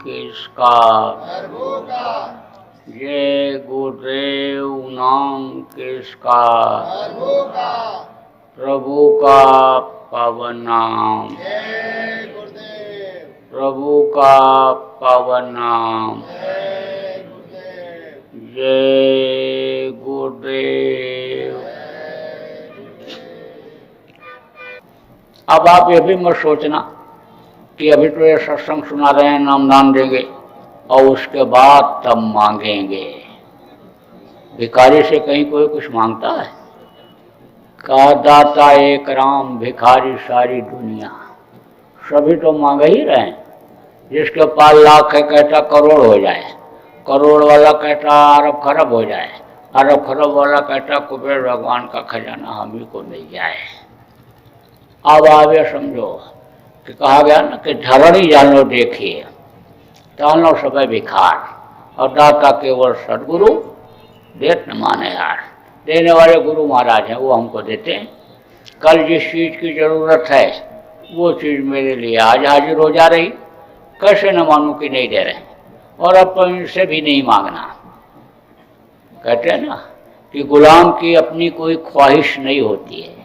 किसका, जय गुरुदेव नाम किसका, प्रभु का पावन नाम, प्रभु का पावन नाम, जय गुरुदेव। अब आप ये भी मत सोचना कि अभी तो ये सत्संग सुना रहे हैं, नाम दान देंगे और उसके बाद तब मांगेंगे। भिखारी से कहीं कोई कुछ मांगता है? कहा दाता एक राम, भिखारी सारी दुनिया। सभी तो मांग ही रहे हैं। जिसके पास लाख है कहता करोड़ हो जाए, करोड़ वाला कहता अरब खरब हो जाए, अरब खरब वाला कहता कुबेर भगवान का खजाना हम ही को मिल जाए। अब आप ये समझो कि कहा गया ना कि धरणी जानो देखिए, तानो सब भिखार और दाता केवल सदगुरु, देत न माने यार। देने वाले गुरु महाराज हैं, वो हमको देते हैं। कल जिस चीज़ की ज़रूरत है वो चीज़ मेरे लिए आज हाजिर हो जा रही, कैसे न मानूं कि नहीं दे रहे। और अब तो इनसे भी नहीं मांगना। कहते हैं ना कि गुलाम की अपनी कोई ख्वाहिश नहीं होती है।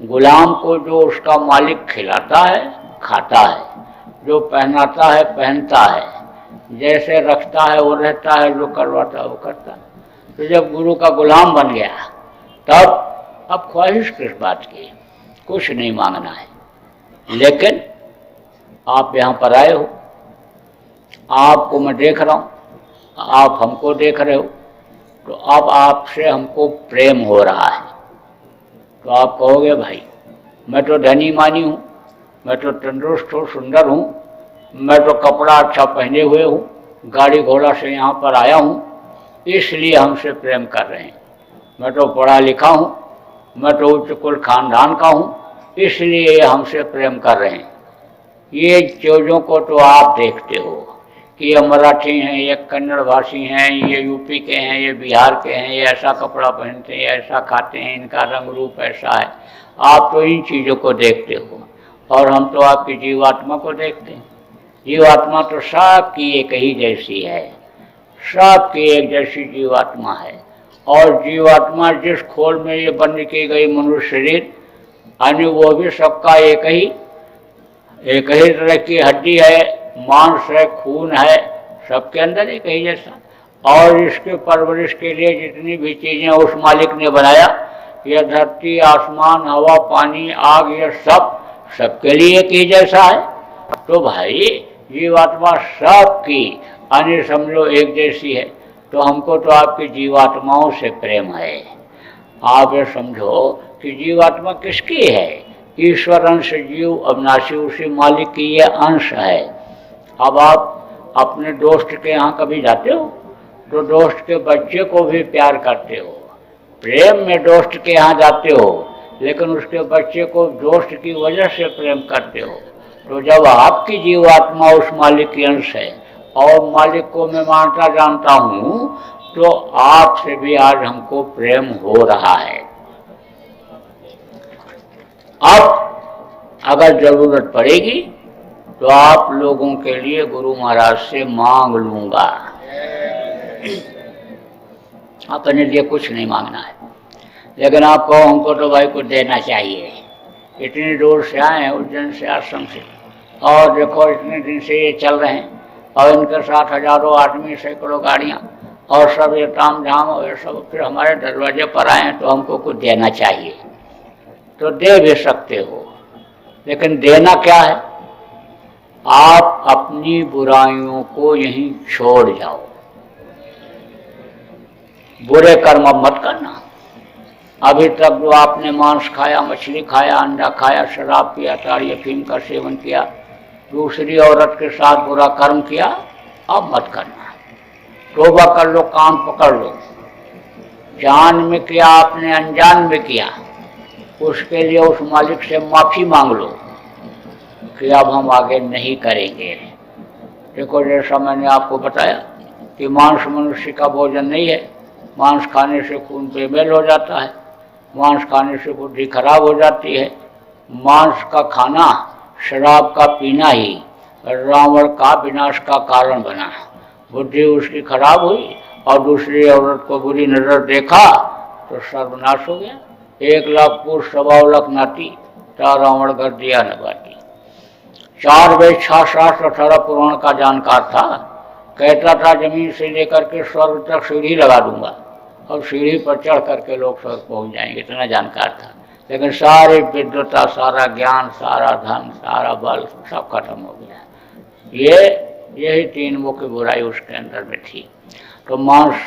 गुलाम को जो उसका मालिक खिलाता है खाता है, जो पहनाता है पहनता है, जैसे रखता है वो रहता है, जो करवाता है वो करता है। तो जब गुरु का गुलाम बन गया तब अब ख्वाहिश किस बात की, कुछ नहीं मांगना है। लेकिन आप यहाँ पर आए हो, आपको मैं देख रहा हूँ, आप हमको देख रहे हो, तो अब आपसे हमको प्रेम हो रहा है। तो आप कहोगे भाई मैं तो धनी मानी हूँ, मैं तो तंदुरुस्त हूँ, सुंदर हूँ, मैं तो कपड़ा अच्छा पहने हुए हूँ, गाड़ी घोड़ा से यहाँ पर आया हूँ, इसलिए हमसे प्रेम कर रहे हैं। मैं तो पढ़ा लिखा हूँ, मैं तो उच्च कुल खानदान का हूँ, इसलिए ये हमसे प्रेम कर रहे हैं। ये चीज़ों को तो आप देखते हो कि ये मराठी हैं, ये कन्नड़ भाषी हैं, ये यूपी के हैं, ये बिहार के हैं, ये ऐसा कपड़ा पहनते हैं, ऐसा खाते हैं, इनका रंग रूप ऐसा है। आप तो इन चीज़ों को देखते हो और हम तो आपकी जीवात्मा को देखते हैं। जीवात्मा तो सबकी एक ही जैसी है, सबकी एक जैसी जीवात्मा है। और जीवात्मा जिस खोल में ये बंद की गई मनुष्य शरीर, यानी वो भी सबका एक ही तरह की हड्डी है, मांस है, खून है, सबके अंदर एक ही जैसा। और इसके परवरिश के लिए जितनी भी चीज़ें उस मालिक ने बनाया, यह धरती, आसमान, हवा, पानी, आग, यह सबके लिए एक ही जैसा है। तो भाई जीवात्मा सबकी यानी समझो एक जैसी है। तो हमको तो आपकी जीवात्माओं से प्रेम है। आप ये समझो कि जीवात्मा किसकी है? ईश्वर अंश जीव अविनाशी उसी मालिक की ये अंश है। अब आप अपने दोस्त के यहाँ कभी जाते हो तो दोस्त के बच्चे को भी प्यार करते हो, प्रेम में दोस्त के यहाँ जाते हो, लेकिन उसके बच्चे को दोस्त की वजह से प्रेम करते हो। तो जब आपकी जीवात्मा उस मालिक की अंश है और मालिक को मैं मानता जानता हूँ, तो आपसे भी आज हमको प्रेम हो रहा है। अब अगर जरूरत पड़ेगी तो आप लोगों के लिए गुरु महाराज से मांग लूंगा। अपने लिए कुछ नहीं मांगना है, लेकिन आप कहो हमको तो भाई कुछ देना चाहिए। इतनी दूर से आए हैं उज्जैन से, आश्रम से, और देखो इतने दिन से ये चल रहे हैं और इनके साथ हजारों आदमी, सैकड़ों गाड़ियाँ और सब ये ताम झाम और ये सब फिर हमारे दरवाजे पर आए हैं, तो हमको कुछ देना चाहिए। तो दे भी सकते हो, लेकिन देना क्या है? आप अपनी बुराइयों को यहीं छोड़ जाओ, बुरे कर्म मत करना। अभी तक जो आपने मांस खाया, मछली खाया, अंडा खाया, शराब पिया, ताड़ी अफीम का सेवन किया, दूसरी औरत के साथ बुरा कर्म किया, अब मत करना। तौबा कर लो, कान पकड़ लो। जान में किया आपने, अनजान में किया, उसके लिए उस मालिक से माफ़ी मांग लो कि अब हम आगे नहीं करेंगे। देखो जैसा मैंने आपको बताया कि मांस मनुष्य का भोजन नहीं है। मांस खाने से खून बेमेल हो जाता है, मांस खाने से बुद्धि खराब हो जाती है। मांस का खाना, शराब का पीना ही रावण का विनाश का कारण बना। बुद्धि उसकी खराब हुई और दूसरी औरत को बुरी नजर देखा तो सर्वनाश हो गया। 1 लाख पुरुष 1.25 लाख नाती, था रावण कर दिया नबाती। 4 वेद 6 शास्त्र 18 पुराण का जानकार था। कहता था जमीन से लेकर के स्वर्ग तक सीढ़ी लगा दूंगा और सीढ़ी पर चढ़ करके लोग स्वर्ग पहुंच जाएंगे, इतना जानकार था। लेकिन सारी विद्वता, सारा ज्ञान, सारा धन, सारा बल सब खत्म हो गया। यही 3 मुख्य बुराई उसके अंदर में थी। तो मांस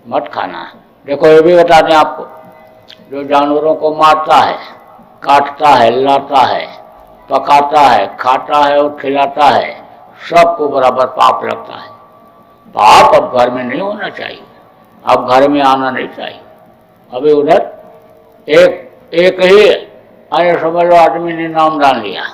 मत खाना। देखो ये भी बता दें आपको, जो जानवरों को मारता है, काटता है, लाता है, पकाता है, खाता है और खिलाता है, सबको बराबर पाप लगता है। पाप अब घर में नहीं होना चाहिए, अब घर में आना नहीं चाहिए। अभी उधर एक ही अन्य समझ लो आदमी ने नाम डाल लिया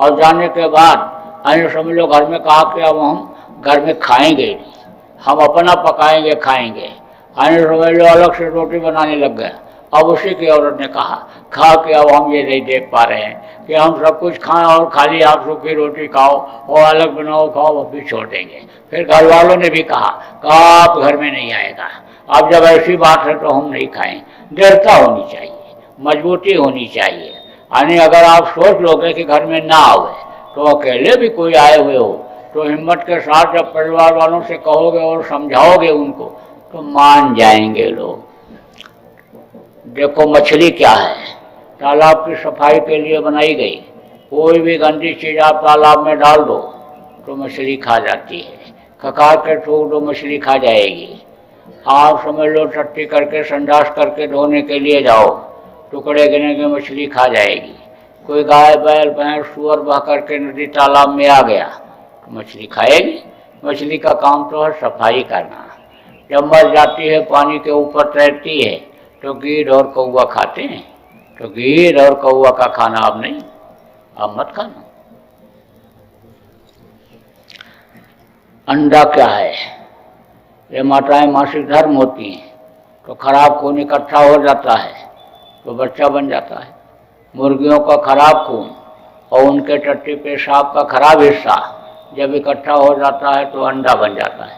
और जाने के बाद अन्य समझ लो घर में कहा कि अब हम घर में खाएंगे नहीं, हम अपना पकाएंगे खाएंगे। अन्य समझ लो अलग से रोटी बनाने लग गए। अब उसी की औरत ने कहा खा के अब हम ये नहीं देख पा रहे हैं कि हम सब कुछ खाएं और खाली आप सूखी रोटी खाओ और अलग बनाओ खाओ, वो भी छोड़ देंगे। फिर घर वालों ने भी कहा आप घर में नहीं आएगा, अब जब ऐसी बात है तो हम नहीं खाएं। दृढ़ता होनी चाहिए, मजबूती होनी चाहिए। यानी अगर आप सोच लोगे कि घर में ना आवे तो अकेले भी कोई आए हुए हो तो हिम्मत के साथ जब परिवार वालों से कहोगे और समझाओगे उनको तो मान जाएंगे लोग। देखो मछली क्या है, तालाब की सफाई के लिए बनाई गई। कोई भी गंदी चीज आप तालाब में डाल दो तो मछली खा जाती है, खकार के ठोक दो मछली खा जाएगी। आप समझ लो टट्टी करके संडास करके धोने के लिए जाओ, टुकड़े गिने के मछली खा जाएगी। कोई गाय बैल भैंस सुअर बह करके नदी तालाब में आ गया तो मछली खाएगी। मछली का काम तो है सफाई करना। जब मर जाती है पानी के ऊपर तैरती है तो गीध और कौवा खाते हैं, तो गीध और कौवा का खाना अब नहीं, अब मत खाना। अंडा क्या है, ये माताएं मासिक धर्म होती हैं तो खराब खून इकट्ठा हो जाता है तो बच्चा बन जाता है। मुर्गियों का खराब खून और उनके टट्टी पेशाब का खराब हिस्सा जब इकट्ठा हो जाता है तो अंडा बन जाता है।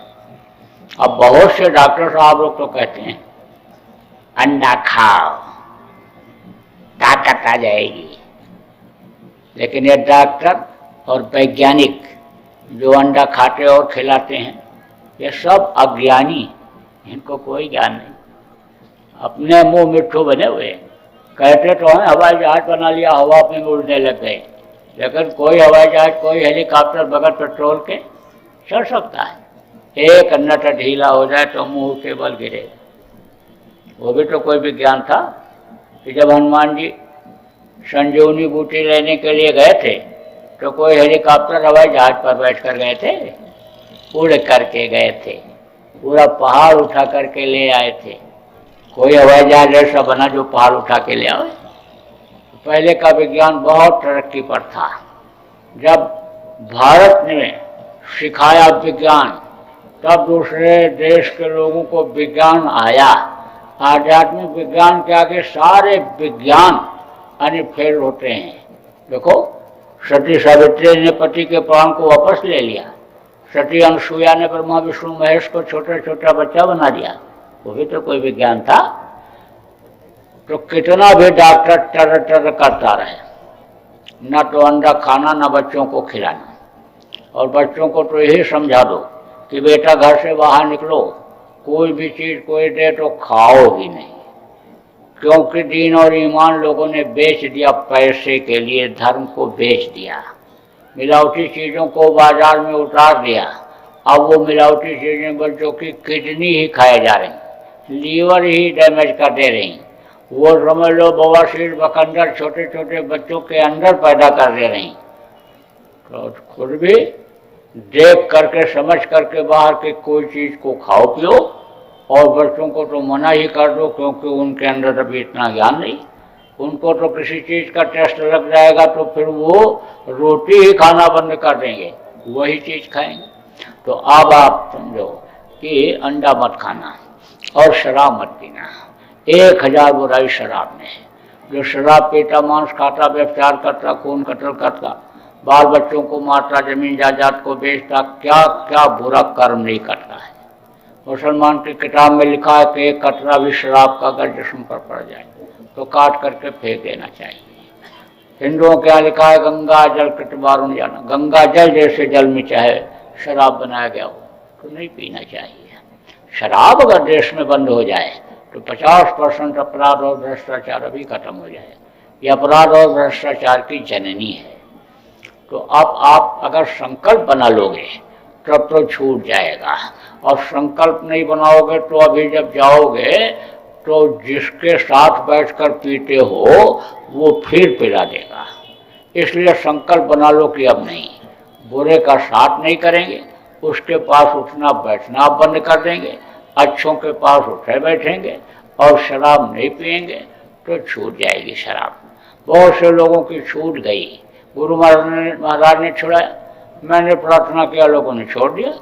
अब बहुत से डॉक्टर साहब लोग तो कहते हैं अंडा खाओ ताकत आ जाएगी, लेकिन ये डॉक्टर और वैज्ञानिक जो अंडा खाते और खिलाते हैं ये सब अज्ञानी, इनको कोई ज्ञान नहीं, अपने मुंह मिट्ठू बने हुए। कहते तो हैं हवाई जहाज बना लिया, हवा में उड़ने लग गए, लेकिन कोई हवाई जहाज कोई हेलीकॉप्टर बगैर पेट्रोल के चल सकता है? एक नट ढीला हो जाए तो मुंह के बल गिरेगा। वो भी तो कोई विज्ञान था कि जब हनुमान जी संजीवनी बूटी लेने के लिए गए थे तो कोई हेलीकॉप्टर हवाई जहाज पर बैठ कर गए थे? उड़ करके गए थे, पूरा पहाड़ उठा करके ले आए थे। कोई हवाई जहाज ऐसा बना जो पहाड़ उठा के ले आए? पहले का विज्ञान बहुत तरक्की पर था। जब भारत ने सिखाया विज्ञान तब दूसरे देश के लोगों को विज्ञान आया। आध्यात्मिक विज्ञान के आगे सारे विज्ञान अन्य फेल होते हैं। देखो सती सावित्री ने पति के प्राण को वापस ले लिया, सती अनुसुईया ने ब्रह्मा विष्णु महेश को छोटा छोटा बच्चा बना दिया, वो भी तो कोई विज्ञान था। तो कितना भी डॉक्टर टर टर करता रहे, न तो अंडा खाना न बच्चों को खिलाना। और बच्चों को तो यही समझा दो कि बेटा घर से बाहर निकलो, कोई भी चीज कोई दे तो खाओ ही नहीं, क्योंकि दीन और ईमान लोगों ने बेच दिया पैसे के लिए, धर्म को बेच दिया, मिलावटी चीज़ों को बाजार में उतार दिया। अब वो मिलावटी चीज़ें बच्चों की किडनी ही खाए जा रही, लीवर ही डैमेज कर दे रही, वो समझ लो बवासीर बकंदर छोटे छोटे बच्चों के अंदर पैदा कर दे रही। तो खुद भी देख करके समझ करके बाहर की कोई चीज़ को खाओ पियो, और बच्चों को तो मना ही कर दो क्योंकि उनके अंदर अभी इतना ज्ञान नहीं। उनको तो किसी चीज़ का टेस्ट लग जाएगा तो फिर वो रोटी ही खाना बंद कर देंगे, वही चीज़ खाएंगे। तो अब आप समझो कि अंडा मत खाना और शराब मत पीना। 1000 बुराई शराब में है। जो शराब पीता, मांस खाता, व्यभिचार करता, खून कत्ल करता, बाल बच्चों को मारता, जमीन जायदाद को बेचता, क्या क्या बुरा कर्म नहीं करता है। मुसलमान की किताब में लिखा है कि एक कतरा भी शराब का अगर जिस्म पर पड़ जाए तो काट करके फेंक देना चाहिए। हिंदुओं के यहाँ लिखा है गंगा जल कृतवारुण जाना, गंगा जल जैसे जल में चाहे शराब बनाया गया हो तो नहीं पीना चाहिए। शराब अगर देश में बंद हो जाए तो 50% अपराध और भ्रष्टाचार अभी खत्म हो जाए। ये अपराध और भ्रष्टाचार की जननी है। तो अब आप अगर संकल्प बना लोगे तब तो छूट जाएगा, और संकल्प नहीं बनाओगे तो अभी जब जाओगे तो जिसके साथ बैठकर पीते हो वो फिर पिला देगा। इसलिए संकल्प बना लो कि अब नहीं, बुरे का साथ नहीं करेंगे, उसके पास उठना बैठना आप बंद कर देंगे, अच्छों के पास उठे बैठेंगे और शराब नहीं पिएंगे तो छूट जाएगी शराब। बहुत से लोगों की छूट गई, गुरु महाराज ने छुड़ाया, मैंने प्रार्थना किया, लोगों ने छोड़ दिया।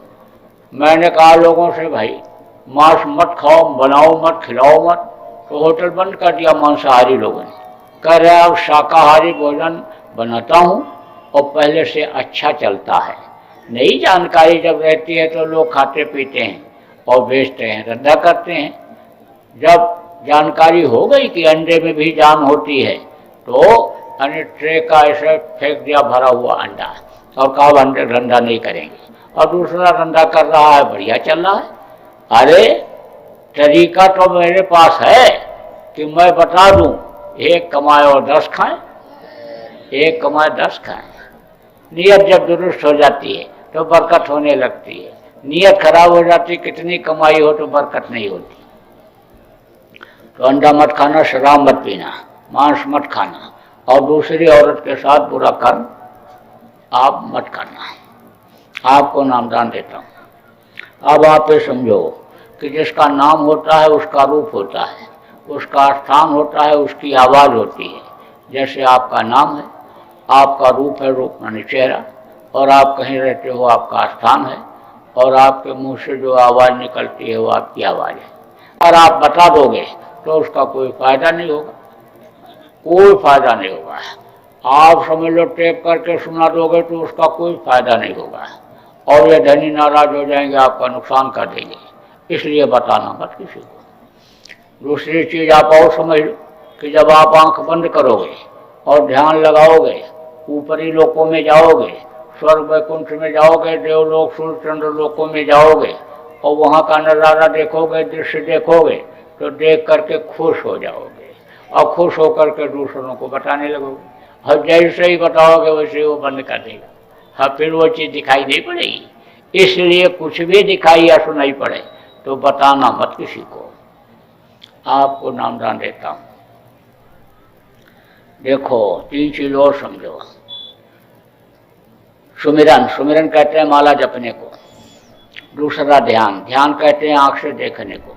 मैंने कहा लोगों से भाई मांस मत खाओ, बनाओ मत, खिलाओ मत, तो होटल बंद कर दिया मांसाहारी लोगों ने। कह रहे अब शाकाहारी भोजन बनाता हूँ और पहले से अच्छा चलता है। नई जानकारी जब रहती है तो लोग खाते पीते हैं और बेचते हैं, धंधा करते हैं। जब जानकारी हो गई कि अंडे में भी जान होती है तो अन्य ट्रे का ऐसे फेंक दिया भरा हुआ अंडा और कहा अंडे धंधा नहीं करेंगे, और दूसरा धंधा कर रहा है, बढ़िया चल रहा है। अरे तरीका तो मेरे पास है कि मैं बता दूं, एक कमाए और 10 खाएं, एक कमाए 10 खाएं। नियत जब दुरुस्त हो जाती है तो बरकत होने लगती है। नियत खराब हो जाती, कितनी कमाई हो तो बरकत नहीं होती। तो अंडा मत खाना, शराब मत पीना, मांस मत खाना, और दूसरी औरत के साथ बुरा कर्म आप मत करना। आपको नामदान देता हूँ। अब आप ये समझो कि जिसका नाम होता है उसका रूप होता है, उसका स्थान होता है, उसकी आवाज़ होती है। जैसे आपका नाम है, आपका रूप है, रूप माने चेहरा, और आप कहीं रहते हो आपका स्थान है, और आपके मुंह से जो आवाज़ निकलती है वो आपकी आवाज़ है। और आप बता दोगे तो उसका कोई फ़ायदा नहीं होगा, कोई फ़ायदा नहीं होगा। आप समझ लो टेप करके सुना दोगे तो उसका कोई फ़ायदा नहीं होगा, और ये धनी नाराज हो जाएंगे, आपका नुकसान कर देंगे। इसलिए बताना मत किसी को। दूसरी चीज़ आप और समझ लो कि जब आप आंख बंद करोगे और ध्यान लगाओगे, ऊपरी लोकों में जाओगे, स्वर्ग वैकुंठ में जाओगे, देवलोक सूर्य चंद्र लोकों में जाओगे, और वहाँ का नज़ारा देखोगे, दृश्य देखोगे, तो देख करके खुश हो जाओगे, और खुश होकर के दूसरों को बताने लगोगे। और जैसे ही बताओगे वैसे वो बंद कर देगा, हाँ फिर वो चीज़ दिखाई नहीं पड़ेगी। इसलिए कुछ भी दिखाई या सुनाई पड़े तो बताना मत किसी को। आपको नामदान देता हूँ। देखो 3 चीज और समझो। सुमिरन, सुमिरन कहते हैं माला जपने को। दूसरा ध्यान, ध्यान कहते हैं आँख से देखने को।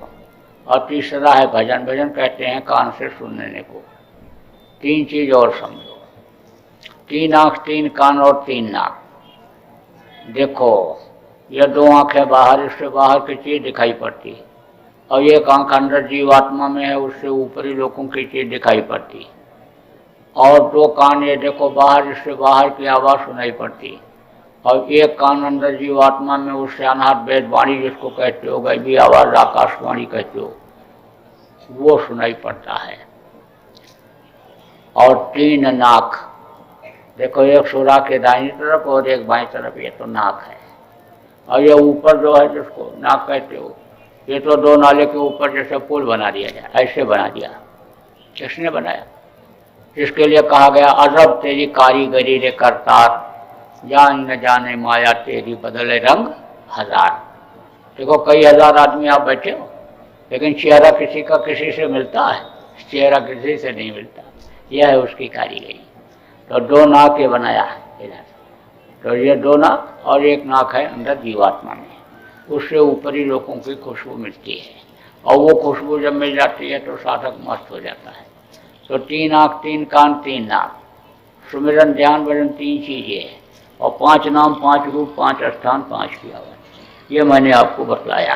और तीसरा है भजन, भजन कहते हैं कान से सुनने को। 3 चीज और समझो। 3 आँख, 3 कान और 3 नाक। देखो ये 2 आँखें बाहर, इससे बाहर की चीज दिखाई पड़ती है, और एक आँख अंदर जीवात्मा में है, उससे ऊपरी लोगों की चीज दिखाई पड़ती है। और 2 कान ये देखो बाहर, इससे बाहर की आवाज़ सुनाई पड़ती है। और एक कान अंदर जीवात्मा में, उससे अनाहत वेद वाणी जिसको कहते हो, गैबी आवाज़ आकाशवाणी कहते हो, वो सुनाई पड़ता है। और 3 नाक, देखो एक सुरा के दाहिनी तरफ और एक बाईं तरफ, ये तो नाक है। और ये ऊपर जो है जिसको नाक कहते हो, ये तो 2 नाले के ऊपर जैसे पुल बना दिया जाए, ऐसे बना दिया। किसने बनाया? जिसके लिए कहा गया अजब तेरी कारीगरी रे करतार, जान न जाने माया तेरी बदले रंग हजार। देखो कई हजार आदमी आप बैठे हो, लेकिन चेहरा किसी का किसी से मिलता है? चेहरा किसी से नहीं मिलता। यह है उसकी कारीगरी। तो 2 नाक ये बनाया है इधर, तो ये 2 नाक और एक नाक है अंदर जीवात्मा में, उससे ऊपरी लोगों की खुशबू मिलती है, और वो खुशबू जब मिल जाती है तो साधक मस्त हो जाता है। तो 3 आँख, 3 कान, 3 नाक, सुमिरन ध्यान भजन 3 चीजें हैं, और 5 नाम, 5 रूप, 5 स्थान, 5 की आवाज़। ये मैंने आपको बतलाया।